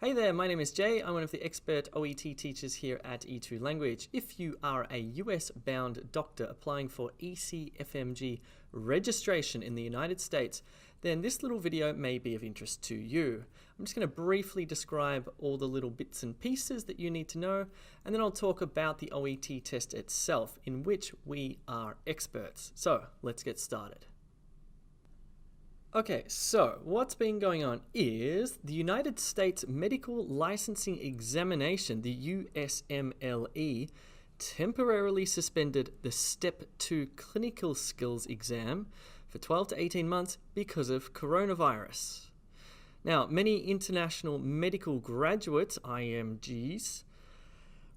Hey there, my name is Jay. I'm one of the expert OET teachers here at E2 Language. If you are a US-bound doctor applying for ECFMG registration in the United States, then this little video may be of interest to you. I'm just going to briefly describe all the little bits and pieces that you need to know, and then I'll talk about the OET test itself, in which we are experts. So let's get started. Okay, so what's been going on is the United States Medical Licensing Examination, the USMLE, temporarily suspended the Step 2 clinical skills exam for 12 to 18 months because of coronavirus. Now, many international medical graduates, IMGs,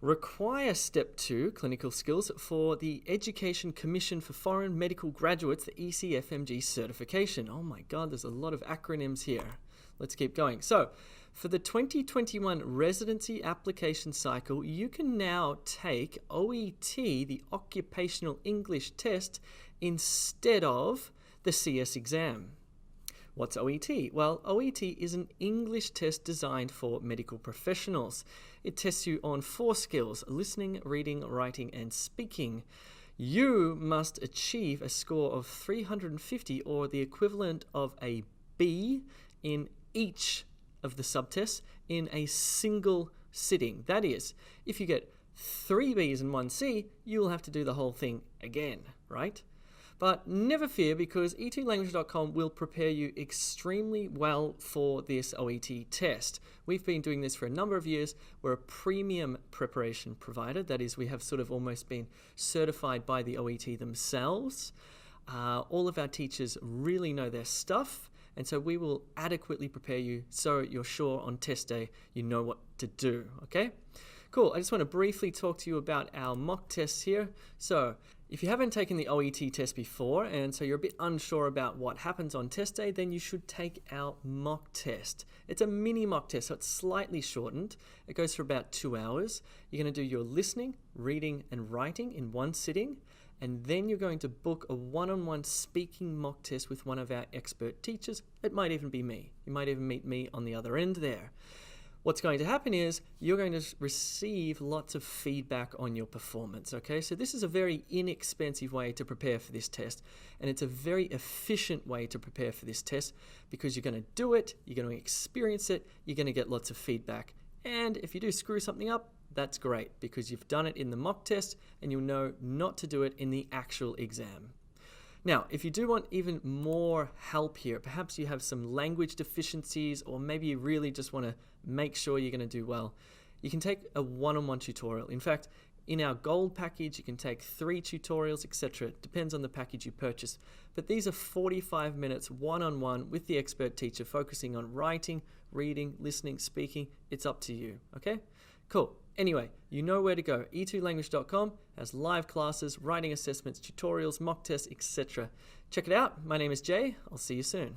require Step 2 clinical skills for the Education Commission for Foreign Medical Graduates, the ECFMG certification. Oh my God, there's a lot of acronyms here. Let's keep going. So, for the 2021 residency application cycle, you can now take OET, the Occupational English Test, instead of the CS exam. What's OET? Well, OET is an English test designed for medical professionals. It tests you on 4 skills: listening, reading, writing, and speaking. You must achieve a score of 350 or the equivalent of a B in each of the subtests in a single sitting. That is, if you get 3 Bs and 1 C, you will have to do the whole thing again, right? But never fear, because e2language.com will prepare you extremely well for this OET test. We've been doing this for a number of years. We're a premium preparation provider. That is, we have sort of almost been certified by the OET themselves. All of our teachers really know their stuff, and so we will adequately prepare you so you're sure on test day you know what to do, okay? Cool, I just want to briefly talk to you about our mock tests here. So, if you haven't taken the OET test before, and so you're a bit unsure about what happens on test day, then you should take our mock test. It's a mini mock test, so it's slightly shortened. It goes for about 2 hours. You're going to do your listening, reading, and writing in one sitting, and then you're going to book a one-on-one speaking mock test with one of our expert teachers. It might even be me. You might even meet me on the other end there. What's going to happen is you're going to receive lots of feedback on your performance, okay? So this is a very inexpensive way to prepare for this test, and it's a very efficient way to prepare for this test because you're going to do it, you're going to experience it, you're going to get lots of feedback. And if you do screw something up, that's great because you've done it in the mock test and you'll know not to do it in the actual exam. Now, if you do want even more help here, perhaps you have some language deficiencies, or maybe you really just want to make sure you're going to do well, you can take a one-on-one tutorial. In fact, in our gold package, you can take 3 tutorials, etc. It depends on the package you purchase. But these are 45 minutes one-on-one with the expert teacher, focusing on writing, reading, listening, speaking. It's up to you, okay? Cool. Anyway, you know where to go. e2language.com has live classes, writing assessments, tutorials, mock tests, etc. Check it out. My name is Jay. I'll see you soon.